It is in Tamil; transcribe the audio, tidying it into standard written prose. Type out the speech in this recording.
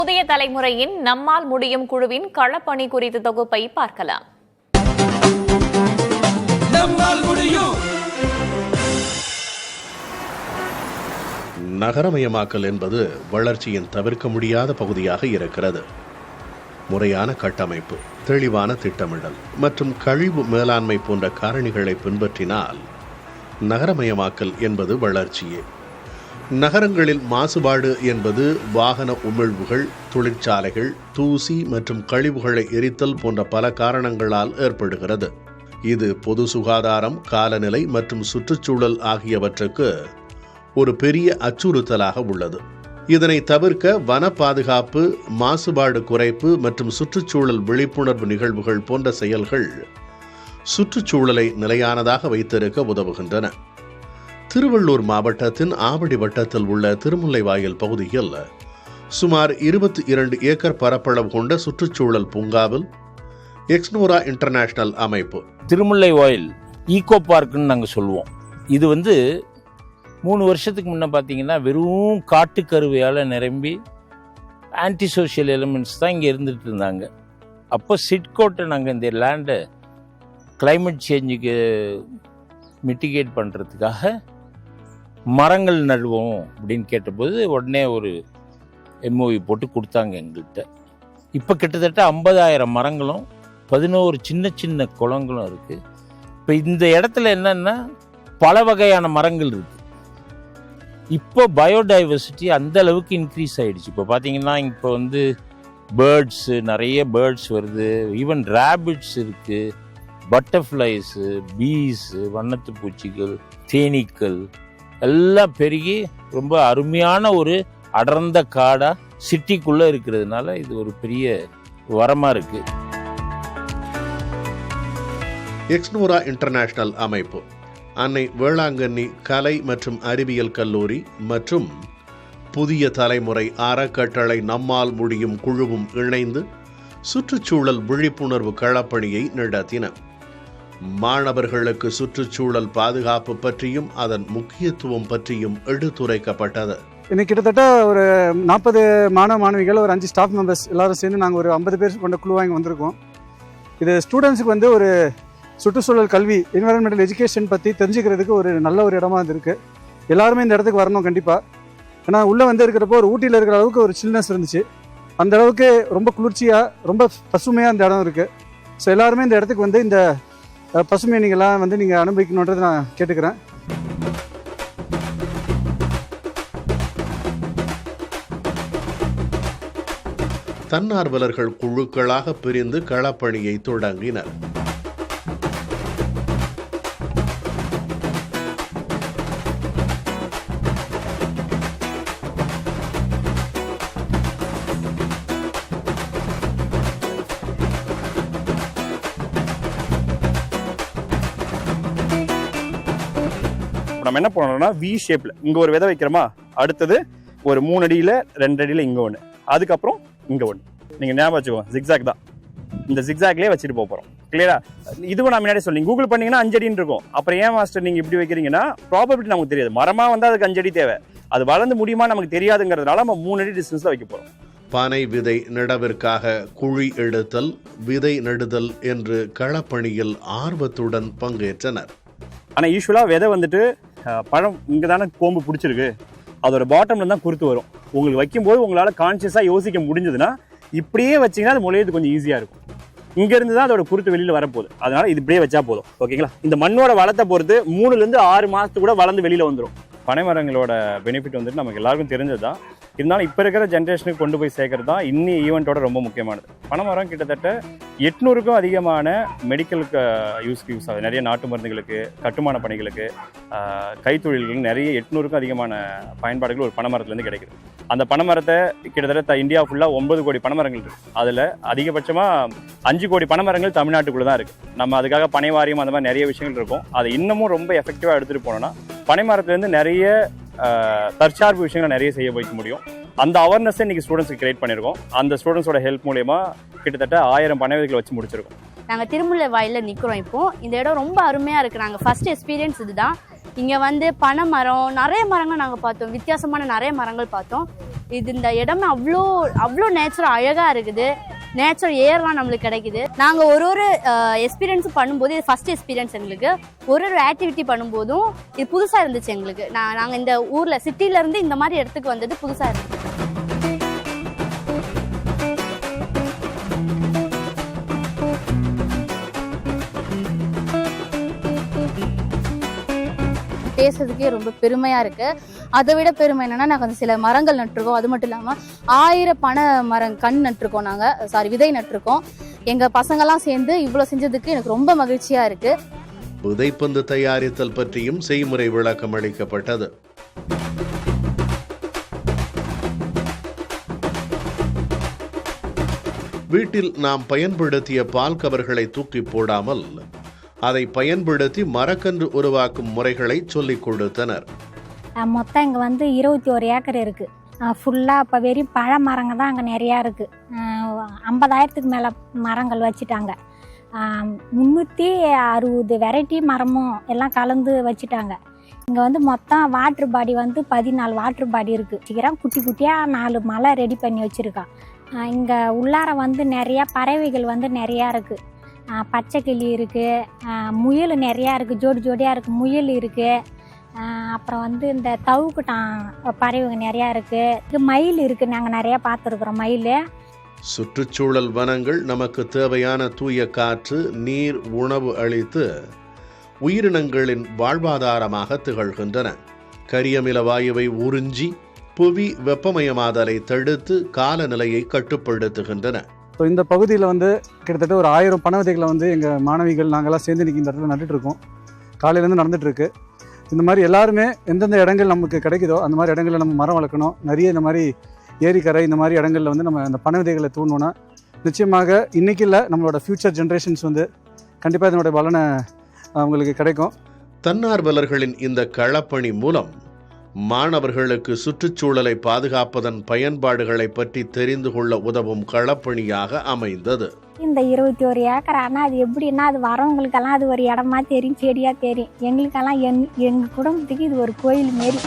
புதிய தலைமுறையின் நம்மால் முடியும் குழுவின் களப்பணி குறித்த தொகுப்பை பார்க்கலாம். நகரமயமாக்கல் என்பது வளர்ச்சியின் தவிர்க்க முடியாத பகுதியாக இருக்கிறது. முறையான கட்டமைப்பு, தெளிவான திட்டமிடல் மற்றும் கழிவு மேலாண்மை போன்ற காரணிகளை பின்பற்றினால் நகரமயமாக்கல் என்பது வளர்ச்சியே. நகரங்களில் மாசுபாடு என்பது வாகன உமிழ்வுகள், தொழிற்சாலைகள், தூசி மற்றும் கழிவுகளை எரித்தல் போன்ற பல காரணங்களால் ஏற்படுகிறது. இது பொது சுகாதாரம், காலநிலை மற்றும் சுற்றுச்சூழல் ஆகியவற்றுக்கு ஒரு பெரிய அச்சுறுத்தலாக உள்ளது. இதனை தவிர்க்க வன பாதுகாப்பு, மாசுபாடு குறைப்பு மற்றும் சுற்றுச்சூழல் விழிப்புணர்வு நிகழ்வுகள் போன்ற செயல்கள் சுற்றுச்சூழலை நிலையானதாக வைத்திருக்க உதவுகின்றன. திருவள்ளூர் மாவட்டத்தின் ஆவடி வட்டத்தில் உள்ள திருமுல்லைவாயல் பகுதியில் சுமார் 22 ஏக்கர் பரப்பளவு கொண்ட சுற்றுச்சூழல் பூங்காவில் எக்ஸ்னோரா இன்டர்நேஷனல் அமைப்பு திருமுல்லைவாயல் ஈகோ பார்க்குன்னு நாங்கள் சொல்லுவோம். இது 3 வருஷத்துக்கு முன்னே பார்த்தீங்கன்னா வெறும் காட்டுக்கருவையால் நிரம்பி ஆன்டி சோஷியல் எலிமெண்ட்ஸ் தான் இங்கே இருந்துகிட்டு இருந்தாங்க. அப்போ சிட்கோட்டை நாங்கள் இந்த லேண்டை கிளைமேட் சேஞ்சுக்கு மிட்டிகேட் பண்ணுறதுக்காக மரங்கள் நடுவோம் அப்படின்னு கேட்டபோது உடனே ஒரு எம்ஓவி போட்டு கொடுத்தாங்க எங்கள்கிட்ட. இப்போ கிட்டத்தட்ட 50,000 மரங்களும் 11 சின்ன சின்ன குளங்களும் இருக்குது. இப்போ இந்த இடத்துல என்னென்னா பல வகையான மரங்கள் இருக்குது. இப்போ பயோடைவர்சிட்டி அந்த அளவுக்கு இன்க்ரீஸ் ஆகிடுச்சு. இப்போ பார்த்தீங்கன்னா இப்போ பேர்ட்ஸு, நிறைய பேர்ட்ஸ் வருது, ஈவன் ரேபிட்ஸ் இருக்குது, பட்டர்ஃப்ளைஸு, பீஸு, வண்ணத்து பூச்சிகள், தேனீக்கள் எல்லாம் பெருகி ரொம்ப அருமையான ஒரு அடர்ந்த காடாக சிட்டிக்குள்ளே இருக்கிறதுனால இது ஒரு பெரிய வரமாக இருக்குது. எக்ஸ்னோரா இன்டர்நேஷனல் அமைப்பு அன்னை வேளாங்கண்ணி கலை மற்றும் அறிவியல் கல்லூரி மற்றும் புதிய தலைமுறை அறக்கட்டளை நம்மால் முடியும் குழுவும் இணைந்து சுற்றுச்சூழல் விழிப்புணர்வு களப்பணியை நடத்தின. மாணவர்களுக்கு சுற்றுச்சூழல் பாதுகாப்பு பற்றியும் அதன் முக்கியத்துவம் பற்றியும் எடுத்துரைக்கப்பட்டது. இன்னைக்கு கிட்டத்தட்ட ஒரு 40 மாணவ மாணவிகள், ஒரு 5 ஸ்டாஃப் மெம்பர்ஸ் எல்லாரும் சேர்ந்து நாங்கள் ஒரு 50 பேர் கொண்ட குழுவாக இங்கே வந்திருக்கோம். இது ஸ்டூடெண்ட்ஸுக்கு ஒரு சுற்றுச்சூழல் கல்வி, என்விரான்மெண்டல் எஜுகேஷன் பற்றி தெரிஞ்சுக்கிறதுக்கு ஒரு நல்ல ஒரு இடமா இருக்குது. எல்லாருமே இந்த இடத்துக்கு வரணும் கண்டிப்பாக. ஏன்னா உள்ளே இருக்கிறப்போ ஒரு ஊட்டியில் இருக்கிற அளவுக்கு ஒரு சில்னஸ் இருந்துச்சு. அந்த அளவுக்கு ரொம்ப குளிர்ச்சியாக, ரொம்ப பசுமையாக இந்த இடம் இருக்குது. ஸோ எல்லாருமே இந்த இடத்துக்கு இந்த பசுமையை நீங்கள்லாம் நீங்கள் அனுபவிக்கணுன்றது நான் கேட்டுக்கிறேன். தன்னார்வலர்கள் குழுக்களாக பிரிந்து களப்பணியை தொடங்கினர். நம்ம என்ன பண்ணணும்னா வி ஷேப்ல இங்க ஒரு விதை வைக்கிறோமா, அடுத்தது ஒரு 3 அடியில 2 அடியில இங்க ஒண்ணு, அதுக்கப்புறம் இங்க ஒண்ணு. நீங்க ஞாபகம் வச்சுக்கோங்க, ஜிக்ஸாக் தான். இந்த ஜிக்ஸாக்லயே வச்சுட்டு போறோம். கிளியரா? இதுவும் நான் முன்னாடி சொல்லி கூகுள் பண்ணீங்கன்னா 5 அடின்னு இருக்கும். அப்புறம் ஏன் மாஸ்டர் நீங்க இப்படி வைக்கிறீங்கன்னா ப்ராபபிலிட்டி நமக்கு தெரியாது. மரமா அதுக்கு 5 அடி தேவை, அது வளர்ந்து முடியுமா நமக்கு தெரியாதுங்கிறதுனால நம்ம 3 அடி டிஸ்டன்ஸ்ல வைக்க போறோம். பனை விதை நடவிற்காக குழி எடுத்தல், விதை நடுதல் என்று களப்பணியில் ஆர்வத்துடன் பங்கேற்றனர். ஆனா யூஸ்வலா விதை பழம் இங்க தானே கோம்பு பிடிச்சிருக்கு, அதோட பாட்டம்ல தான் குறுத்து வரும். உங்களுக்கு வைக்கும்போது உங்களால கான்சியஸா யோசிக்க முடிஞ்சதுன்னா இப்படியே வச்சீங்கன்னா அது முளையது கொஞ்சம் ஈஸியா இருக்கும். இங்க இருந்து தான் அதோட குருத்து வெளியில வரப்போகுது. அதனால இது இப்படியே வச்சா போதும். ஓகேங்களா? இந்த மண்ணோட வளத்தை பொறுத்து 3 to 6 மாசத்துக்கு கூட வளர்ந்து வெளியில வந்துடும். பனை மரங்களோட பெனிஃபிட் நமக்கு எல்லாருக்கும் தெரிஞ்சது தான். இருந்தாலும் இப்போ இருக்கிற ஜென்ரேஷனுக்கு கொண்டு போய் சேர்க்கறது தான் இன்னி ஈவெண்ட்டோட ரொம்ப முக்கியமானது. பனை மரம் கிட்டத்தட்ட 800க்கும் அதிகமான மெடிக்கலுக்கு யூஸ் ஆகுது. நிறைய நாட்டு மருந்துகளுக்கு, கட்டுமான பணிகளுக்கு, கைத்தொழில்களுக்கு நிறைய 800க்கும் அதிகமான பயன்பாடுகள் ஒரு பனை மரத்துலேருந்து கிடைக்குது. அந்த பனை மரத்தை கிட்டத்தட்ட இந்தியா ஃபுல்லாக 9 கோடி பனை மரங்கள் இருக்குது. அதில் அதிகபட்சமாக 5 கோடி பனை மரங்கள் தமிழ்நாட்டுக்குள்ளே தான் இருக்குது. நம்ம அதுக்காக பனை வாரியம் அந்த மாதிரி நிறைய விஷயங்கள் இருக்கும். அதை இன்னமும் ரொம்ப எஃபெக்டிவாக எடுத்துகிட்டு போனோம்னா பனை மரத்துலேருந்து நிறைய தற்சார்பு விஷயங்களை நிறைய செய்ய வைக்க முடியும். அந்த அவேர்னஸை இன்னைக்கு ஸ்டூடெண்ட்ஸ்க்கு கிரியேட் பண்ணியிருக்கோம். அந்த ஸ்டூடெண்ட்ஸோட ஹெல்ப் மூலமா கிட்டத்தட்ட 1000 பனை விதைகளை வச்சு முடிச்சிருக்கோம். நாங்கள் திருமுல்லைவாயிலில் நிற்கிறோம். இப்போ இந்த இடம் ரொம்ப அருமையாக இருக்குது. நாங்கள் ஃபர்ஸ்ட் எக்ஸ்பீரியன்ஸ் இதுதான். இங்கே வந்து பனை மரம், நிறைய மரங்கள் நாங்கள் பார்த்தோம். வித்தியாசமான நிறைய மரங்கள் பார்த்தோம். இந்த இடமே அவ்வளோ நேச்சுரல் அழகாக இருக்குது. நேச்சுரல் ஏர்லாம் நம்மளுக்கு கிடைக்குது. நாங்கள் ஒரு எக்ஸ்பீரியன்ஸும் பண்ணும்போது, இது ஃபஸ்ட் எக்ஸ்பீரியன்ஸ் எங்களுக்கு. ஒரு ஆக்டிவிட்டி பண்ணும்போதும் இது புதுசாக இருந்துச்சு எங்களுக்கு. நாங்கள் இந்த ஊரில் சிட்டியிலேருந்து இந்த மாதிரி இடத்துக்கு வந்தது புதுசாக இருந்துச்சு. பேசுறதுக்கே ரொம்ப பெருமையாக இருக்குது. அதை விட பெருமை என்னென்னா, நாங்கள் வந்து சில மரங்கள் நட்டுருக்கோம். அது மட்டும் இல்லாமல் 1000 பனை மரம் நட்டுருக்கோம். விதை நட்டுருக்கோம். எங்கள் பசங்கள்லாம் சேர்ந்து இவ்வளோ செஞ்சதுக்கு எனக்கு ரொம்ப மகிழ்ச்சியாக இருக்குது. விதைப்பந்து தயாரித்தல் பற்றியும் செய்முறை விளக்கம் அளிக்கப்பட்டது. வீட்டில் நாம் பயன்படுத்திய பால் கவர்களை தூக்கி போடாமல் அதை பயன்படுத்தி மரக்கன்று உருவாக்கும் முறைகளை சொல்லிக் கொடுத்தனர். மொத்தம் இங்கே வந்து 21 ஏக்கர் இருக்குது. ஃபுல்லாக இப்போ வெறும் பழ மரங்கள் தான் அங்கே நிறையா இருக்குது. 50,000க்கு மேலே மரங்கள் வச்சுட்டாங்க. 360 வெரைட்டி மரமும் எல்லாம் கலந்து வச்சுட்டாங்க. இங்கே வந்து மொத்தம் வாட்டர் பாடி வந்து 14 வாட்டர் பாடி இருக்குது. சீக்கிரம் குட்டி குட்டியாக 4 மலை ரெடி பண்ணி வச்சுருக்கான். இங்கே உள்ளார வந்து நிறையா பறவைகள் வந்து நிறையா இருக்குது. பச்சை கிளி இருக்குது, முயல் நிறையா இருக்குது, ஜோடி ஜோடியாக இருக்குது, முயல் இருக்குது. அப்புறம் வந்து இந்த தவுக்குட்டான் பறவைகள் நிறையா இருக்குது. மயில் இருக்குது, நாங்கள் நிறையா பார்த்துருக்குறோம் மயில். சுற்றுச்சூழல் வனங்கள் நமக்கு தேவையான தூய காற்று, நீர், உணவு அளித்து உயிரினங்களின் வாழ்வாதாரமாக திகழ்கின்றன. கரியமில வாயுவை உறிஞ்சி புவி வெப்பமயமாதலை தடுத்து காலநிலையை கட்டுப்படுத்துகின்றன. ஸோ இந்த பகுதியில் வந்து கிட்டத்தட்ட ஒரு 1000 பனை விதைகளை வந்து எங்கள் மாணவிகள் நாங்கள்லாம் சேர்ந்து இன்றைக்கி இந்த இடத்துல நட்டுட்ருக்கோம். காலையிலேருந்து நடந்துகிட்ருக்கு. இந்த மாதிரி எல்லாருமே எந்தெந்த இடங்கள் நமக்கு கிடைக்குதோ அந்த மாதிரி இடங்களில் நம்ம மரம் வளர்க்கணும். நிறைய இந்த மாதிரி ஏரிக்கரை இந்த மாதிரி இடங்களில் வந்து நம்ம அந்த பனை விதைகளை தூண்டோன்னா நிச்சயமாக இன்றைக்கி இல்லை, நம்மளோட ஃப்யூச்சர் ஜென்ரேஷன்ஸ் வந்து கண்டிப்பாக இதனுடைய பலனை அவங்களுக்கு கிடைக்கும். தன்னார்வலர்களின் இந்த களப்பணி மூலம் மாணவர்களுக்கு சுற்றுச்சூழலை பாதுகாப்பதன் பயன்பாடுகளை பற்றி தெரிந்து கொள்ள உதவும் களப்பணியாக அமைந்தது. இந்த 21 ஏக்கர் ஆனால் அது எப்படின்னா, அது வரவங்களுக்கெல்லாம் அது ஒரு இடமா தெரியும், செடியாக தெரியும். எங்களுக்கெல்லாம் எங்கள் குடும்பத்துக்கு இது ஒரு கோயில் மாரி.